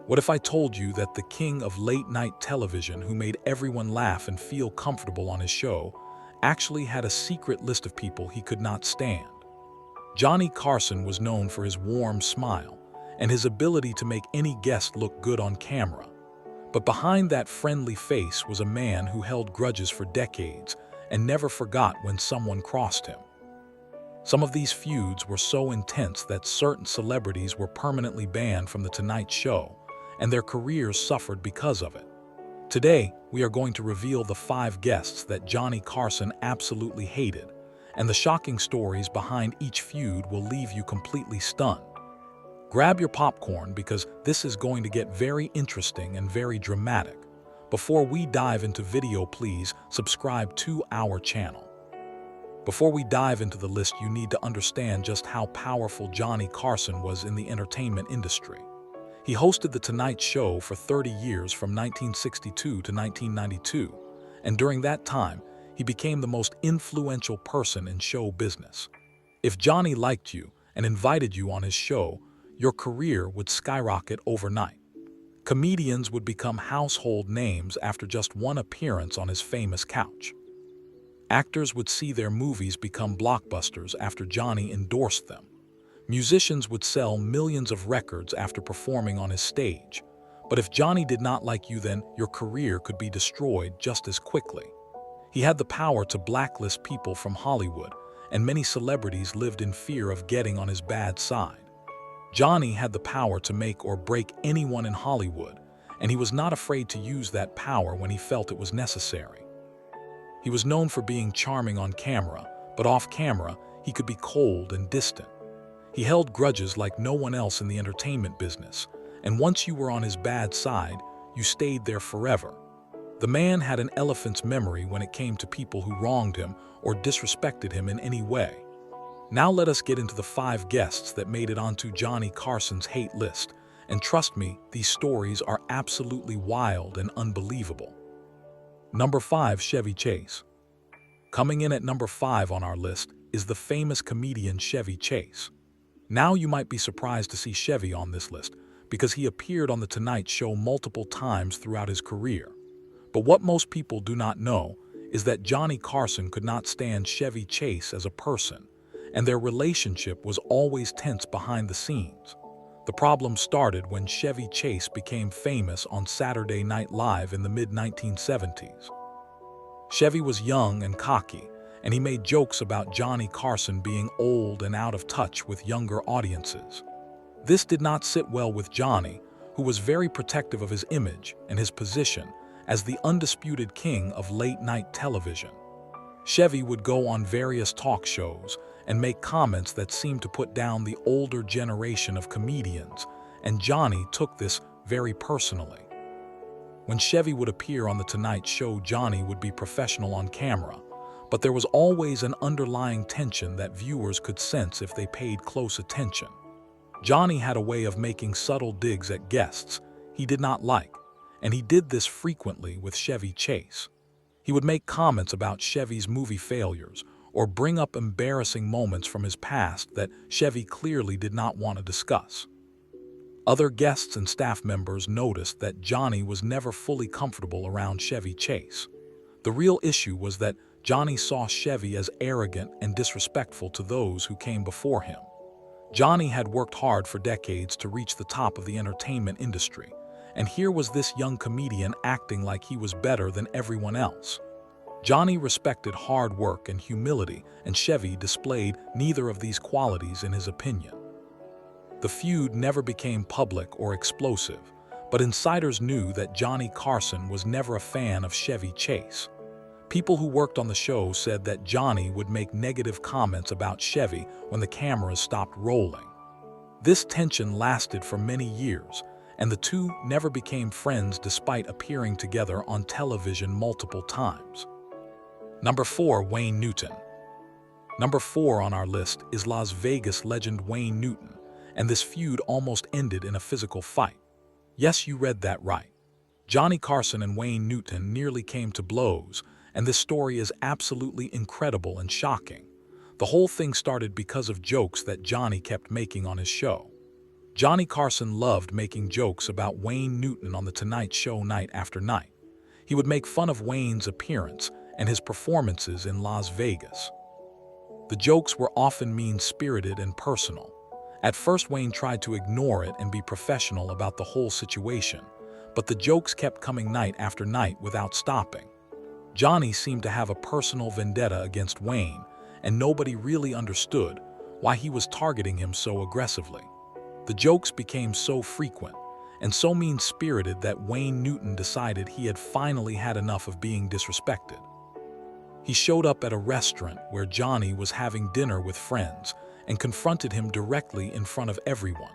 What if I told you that the king of late-night television, who made everyone laugh and feel comfortable on his show, actually had a secret list of people he could not stand? Johnny Carson was known for his warm smile and his ability to make any guest look good on camera. But behind that friendly face was a man who held grudges for decades and never forgot when someone crossed him. Some of these feuds were so intense that certain celebrities were permanently banned from The Tonight Show, and their careers suffered because of it. Today, we are going to reveal the 5 guests that Johnny Carson absolutely hated, and the shocking stories behind each feud will leave you completely stunned. Grab your popcorn because this is going to get very interesting and very dramatic. Before we dive into video, please subscribe to our channel. Before we dive into the list, you need to understand just how powerful Johnny Carson was in the entertainment industry. He hosted The Tonight Show for 30 years from 1962 to 1992, and during that time, he became the most influential person in show business. If Johnny liked you and invited you on his show, your career would skyrocket overnight. Comedians would become household names after just one appearance on his famous couch. Actors would see their movies become blockbusters after Johnny endorsed them. Musicians would sell millions of records after performing on his stage. But if Johnny did not like you, then your career could be destroyed just as quickly. He had the power to blacklist people from Hollywood, and many celebrities lived in fear of getting on his bad side. Johnny had the power to make or break anyone in Hollywood, and he was not afraid to use that power when he felt it was necessary. He was known for being charming on camera, but off camera, he could be cold and distant. He held grudges like no one else in the entertainment business, and once you were on his bad side, you stayed there forever. The man had an elephant's memory when it came to people who wronged him or disrespected him in any way. Now let us get into the 5 guests that made it onto Johnny Carson's hate list, and trust me, these stories are absolutely wild and unbelievable. Number 5, Chevy Chase. Coming in at number 5 on our list is the famous comedian Chevy Chase. Now you might be surprised to see Chevy on this list because he appeared on The Tonight Show multiple times throughout his career. But what most people do not know is that Johnny Carson could not stand Chevy Chase as a person, and their relationship was always tense behind the scenes. The problem started when Chevy Chase became famous on Saturday Night Live in the mid-1970s. Chevy was young and cocky, and he made jokes about Johnny Carson being old and out of touch with younger audiences. This did not sit well with Johnny, who was very protective of his image and his position as the undisputed king of late-night television. Chevy would go on various talk shows and make comments that seemed to put down the older generation of comedians, and Johnny took this very personally. When Chevy would appear on The Tonight Show, Johnny would be professional on camera, but there was always an underlying tension that viewers could sense if they paid close attention. Johnny had a way of making subtle digs at guests he did not like, and he did this frequently with Chevy Chase. He would make comments about Chevy's movie failures or bring up embarrassing moments from his past that Chevy clearly did not want to discuss. Other guests and staff members noticed that Johnny was never fully comfortable around Chevy Chase. The real issue was that Johnny saw Chevy as arrogant and disrespectful to those who came before him. Johnny had worked hard for decades to reach the top of the entertainment industry, and here was this young comedian acting like he was better than everyone else. Johnny respected hard work and humility, and Chevy displayed neither of these qualities in his opinion. The feud never became public or explosive, but insiders knew that Johnny Carson was never a fan of Chevy Chase. People who worked on the show said that Johnny would make negative comments about Chevy when the cameras stopped rolling. This tension lasted for many years, and the two never became friends despite appearing together on television multiple times. Number 4, Wayne Newton. Number 4 on our list is Las Vegas legend Wayne Newton, and this feud almost ended in a physical fight. Yes, you read that right. Johnny Carson and Wayne Newton nearly came to blows, and this story is absolutely incredible and shocking. The whole thing started because of jokes that Johnny kept making on his show. Johnny Carson loved making jokes about Wayne Newton on The Tonight Show night after night. He would make fun of Wayne's appearance and his performances in Las Vegas. The jokes were often mean-spirited and personal. At first, Wayne tried to ignore it and be professional about the whole situation, but the jokes kept coming night after night without stopping. Johnny seemed to have a personal vendetta against Wayne, and nobody really understood why he was targeting him so aggressively. The jokes became so frequent and so mean-spirited that Wayne Newton decided he had finally had enough of being disrespected. He showed up at a restaurant where Johnny was having dinner with friends and confronted him directly in front of everyone.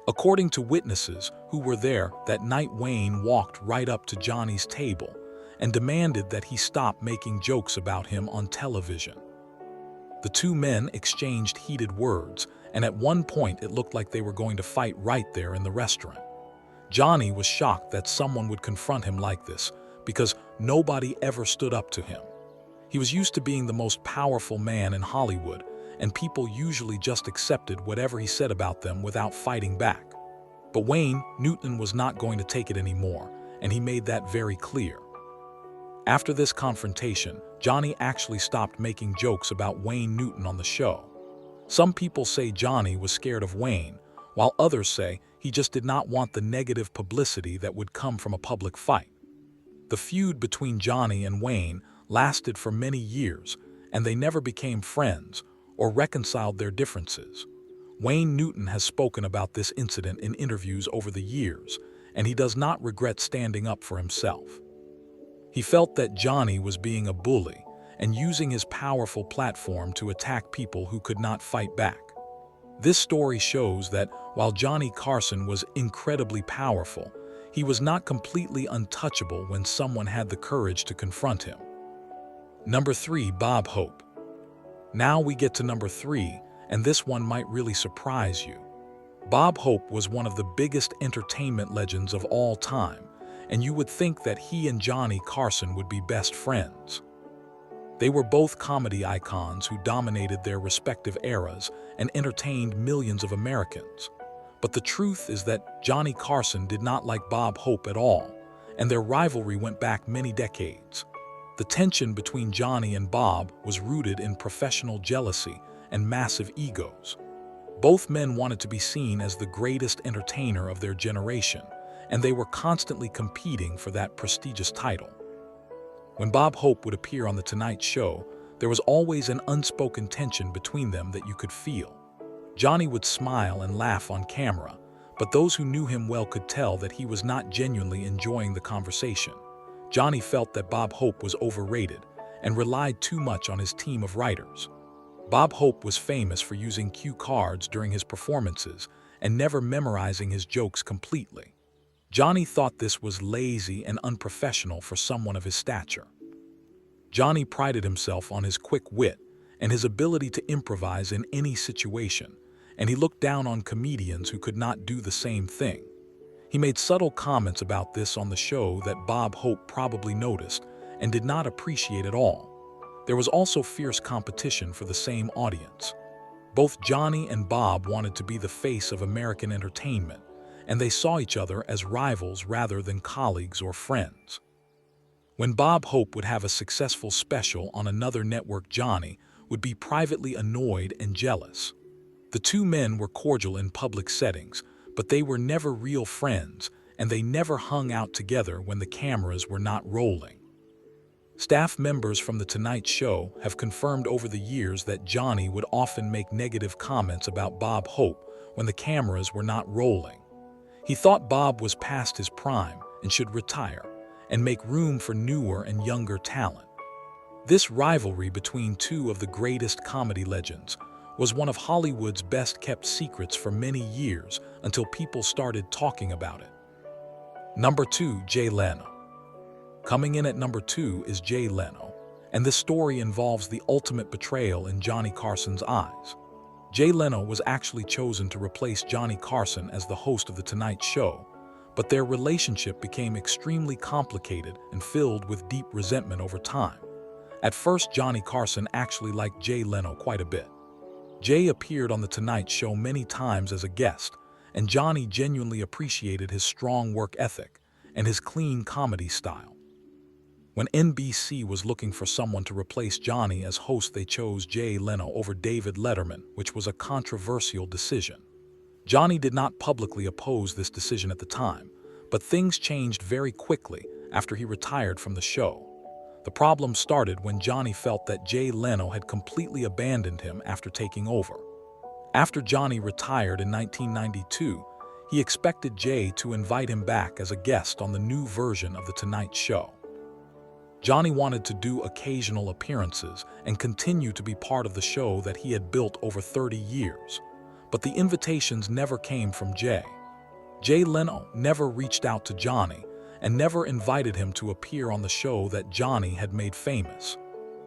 According to witnesses who were there that night, Wayne walked right up to Johnny's table and demanded that he stop making jokes about him on television. The two men exchanged heated words, and at one point it looked like they were going to fight right there in the restaurant. Johnny was shocked that someone would confront him like this because nobody ever stood up to him. He was used to being the most powerful man in Hollywood, and people usually just accepted whatever he said about them without fighting back. But Wayne Newton was not going to take it anymore, and he made that very clear. After this confrontation, Johnny actually stopped making jokes about Wayne Newton on the show. Some people say Johnny was scared of Wayne, while others say he just did not want the negative publicity that would come from a public fight. The feud between Johnny and Wayne lasted for many years, and they never became friends or reconciled their differences. Wayne Newton has spoken about this incident in interviews over the years, and he does not regret standing up for himself. He felt that Johnny was being a bully and using his powerful platform to attack people who could not fight back. This story shows that while Johnny Carson was incredibly powerful, he was not completely untouchable when someone had the courage to confront him. Number 3. Bob Hope. Now we get to number 3, and this one might really surprise you. Bob Hope was one of the biggest entertainment legends of all time, and you would think that he and Johnny Carson would be best friends. They were both comedy icons who dominated their respective eras and entertained millions of Americans. But the truth is that Johnny Carson did not like Bob Hope at all, and their rivalry went back many decades. The tension between Johnny and Bob was rooted in professional jealousy and massive egos. Both men wanted to be seen as the greatest entertainer of their generation, and they were constantly competing for that prestigious title. When Bob Hope would appear on The Tonight Show, there was always an unspoken tension between them that you could feel. Johnny would smile and laugh on camera, but those who knew him well could tell that he was not genuinely enjoying the conversation. Johnny felt that Bob Hope was overrated and relied too much on his team of writers. Bob Hope was famous for using cue cards during his performances and never memorizing his jokes completely. Johnny thought this was lazy and unprofessional for someone of his stature. Johnny prided himself on his quick wit and his ability to improvise in any situation, and he looked down on comedians who could not do the same thing. He made subtle comments about this on the show that Bob Hope probably noticed and did not appreciate at all. There was also fierce competition for the same audience. Both Johnny and Bob wanted to be the face of American entertainment, and they saw each other as rivals rather than colleagues or friends. When Bob Hope would have a successful special on another network, Johnny would be privately annoyed and jealous. The two men were cordial in public settings, but they were never real friends, and they never hung out together when the cameras were not rolling. Staff members from The Tonight Show have confirmed over the years that Johnny would often make negative comments about Bob Hope when the cameras were not rolling. He thought Bob was past his prime and should retire and make room for newer and younger talent. This rivalry between two of the greatest comedy legends was one of Hollywood's best-kept secrets for many years until people started talking about it. Number 2. Jay Leno. Coming in at number 2 is Jay Leno, and this story involves the ultimate betrayal in Johnny Carson's eyes. Jay Leno was actually chosen to replace Johnny Carson as the host of The Tonight Show, but their relationship became extremely complicated and filled with deep resentment over time. At first, Johnny Carson actually liked Jay Leno quite a bit. Jay appeared on The Tonight Show many times as a guest, and Johnny genuinely appreciated his strong work ethic and his clean comedy style. When NBC was looking for someone to replace Johnny as host, they chose Jay Leno over David Letterman, which was a controversial decision. Johnny did not publicly oppose this decision at the time, but things changed very quickly after he retired from the show. The problem started when Johnny felt that Jay Leno had completely abandoned him after taking over. After Johnny retired in 1992, he expected Jay to invite him back as a guest on the new version of The Tonight Show. Johnny wanted to do occasional appearances and continue to be part of the show that he had built over 30 years, but the invitations never came from Jay. Jay Leno never reached out to Johnny and never invited him to appear on the show that Johnny had made famous.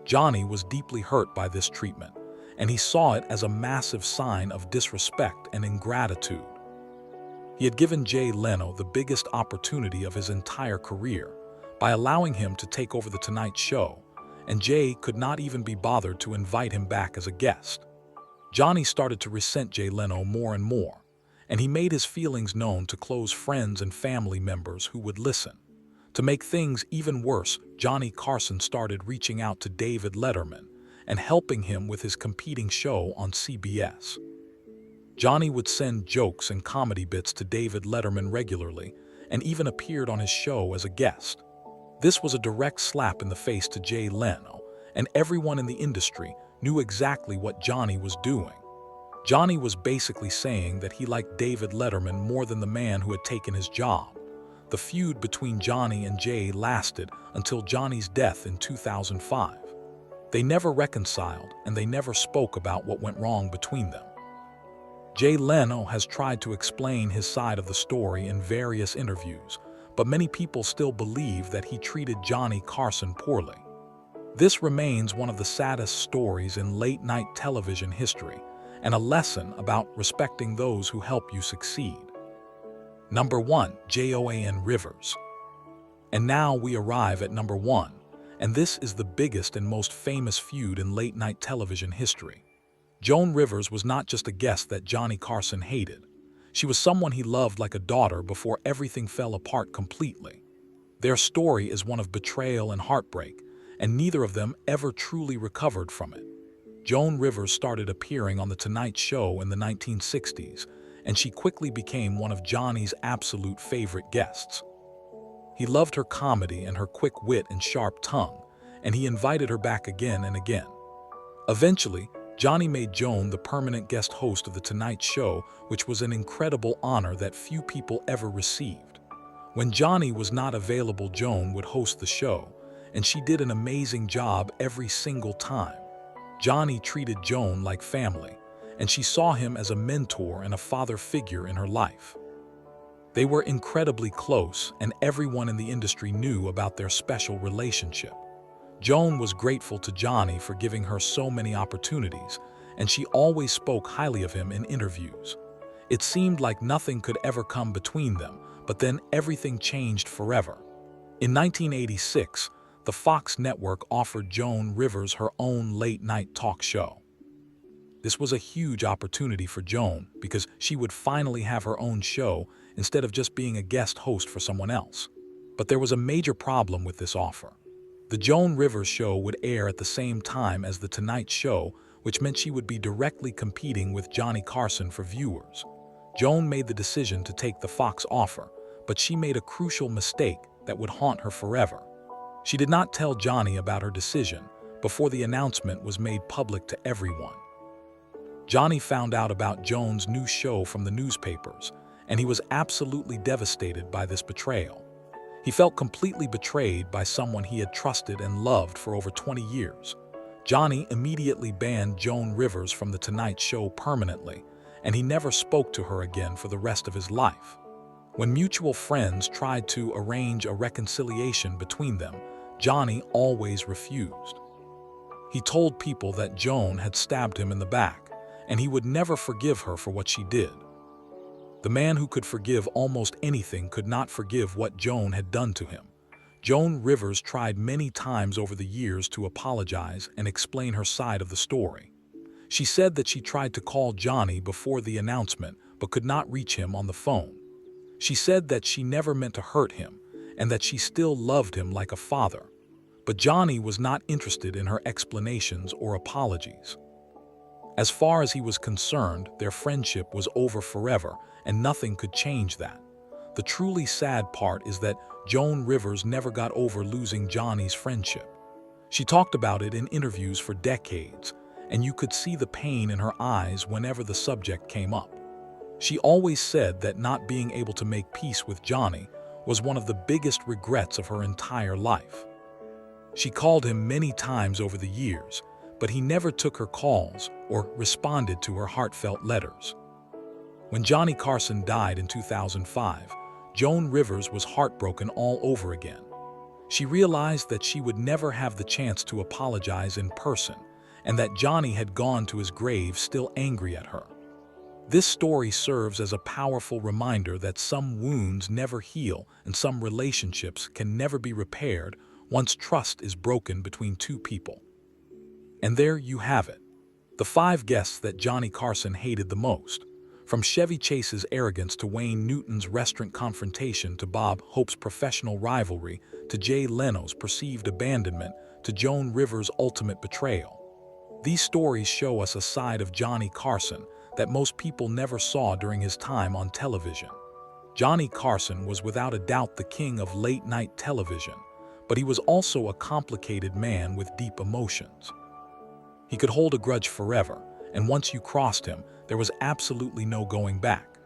Johnny was deeply hurt by this treatment, and he saw it as a massive sign of disrespect and ingratitude. He had given Jay Leno the biggest opportunity of his entire career by allowing him to take over The Tonight Show, and Jay could not even be bothered to invite him back as a guest. Johnny started to resent Jay Leno more and more, and he made his feelings known to close friends and family members who would listen. To make things even worse, Johnny Carson started reaching out to David Letterman and helping him with his competing show on CBS. Johnny would send jokes and comedy bits to David Letterman regularly and even appeared on his show as a guest. This was a direct slap in the face to Jay Leno, and everyone in the industry knew exactly what Johnny was doing. Johnny was basically saying that he liked David Letterman more than the man who had taken his job. The feud between Johnny and Jay lasted until Johnny's death in 2005. They never reconciled, and they never spoke about what went wrong between them. Jay Leno has tried to explain his side of the story in various interviews, but many people still believe that he treated Johnny Carson poorly. This remains one of the saddest stories in late-night television history, and a lesson about respecting those who help you succeed. Number 1. Joan Rivers. And now we arrive at number 1, and this is the biggest and most famous feud in late-night television history. Joan Rivers was not just a guest that Johnny Carson hated. She was someone he loved like a daughter before everything fell apart completely. Their story is one of betrayal and heartbreak, and neither of them ever truly recovered from it. Joan Rivers started appearing on The Tonight Show in the 1960s, and she quickly became one of Johnny's absolute favorite guests. He loved her comedy and her quick wit and sharp tongue, and he invited her back again and again. Eventually, Johnny made Joan the permanent guest host of The Tonight Show, which was an incredible honor that few people ever received. When Johnny was not available, Joan would host the show, and she did an amazing job every single time. Johnny treated Joan like family, and she saw him as a mentor and a father figure in her life. They were incredibly close, and everyone in the industry knew about their special relationship. Joan was grateful to Johnny for giving her so many opportunities, and she always spoke highly of him in interviews. It seemed like nothing could ever come between them, but then everything changed forever. In 1986, the Fox network offered Joan Rivers her own late-night talk show. This was a huge opportunity for Joan because she would finally have her own show instead of just being a guest host for someone else. But there was a major problem with this offer. The Joan Rivers show would air at the same time as The Tonight Show, which meant she would be directly competing with Johnny Carson for viewers. Joan made the decision to take the Fox offer, but she made a crucial mistake that would haunt her forever. She did not tell Johnny about her decision before the announcement was made public to everyone. Johnny found out about Joan's new show from the newspapers, and he was absolutely devastated by this betrayal. He felt completely betrayed by someone he had trusted and loved for over 20 years. Johnny immediately banned Joan Rivers from The Tonight Show permanently, and he never spoke to her again for the rest of his life. When mutual friends tried to arrange a reconciliation between them, Johnny always refused. He told people that Joan had stabbed him in the back, and he would never forgive her for what she did. The man who could forgive almost anything could not forgive what Joan had done to him. Joan Rivers tried many times over the years to apologize and explain her side of the story. She said that she tried to call Johnny before the announcement, but could not reach him on the phone. She said that she never meant to hurt him and that she still loved him like a father. But Johnny was not interested in her explanations or apologies. As far as he was concerned, their friendship was over forever, and nothing could change that. The truly sad part is that Joan Rivers never got over losing Johnny's friendship. She talked about it in interviews for decades, and you could see the pain in her eyes whenever the subject came up. She always said that not being able to make peace with Johnny was one of the biggest regrets of her entire life. She called him many times over the years, but he never took her calls or responded to her heartfelt letters. When Johnny Carson died in 2005, Joan Rivers was heartbroken all over again. She realized that she would never have the chance to apologize in person, and that Johnny had gone to his grave still angry at her. This story serves as a powerful reminder that some wounds never heal and some relationships can never be repaired once trust is broken between two people. And there you have it. The 5 guests that Johnny Carson hated the most. From Chevy Chase's arrogance to Wayne Newton's restaurant confrontation to Bob Hope's professional rivalry to Jay Leno's perceived abandonment to Joan Rivers' ultimate betrayal. These stories show us a side of Johnny Carson that most people never saw during his time on television. Johnny Carson was without a doubt the king of late-night television, but he was also a complicated man with deep emotions. He could hold a grudge forever, and once you crossed him, there was absolutely no going back.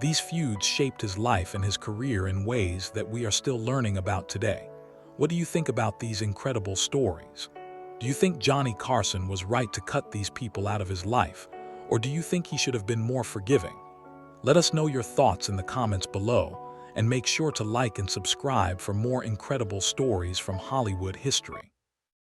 These feuds shaped his life and his career in ways that we are still learning about today. What do you think about these incredible stories? Do you think Johnny Carson was right to cut these people out of his life, or do you think he should have been more forgiving? Let us know your thoughts in the comments below, and make sure to like and subscribe for more incredible stories from Hollywood history.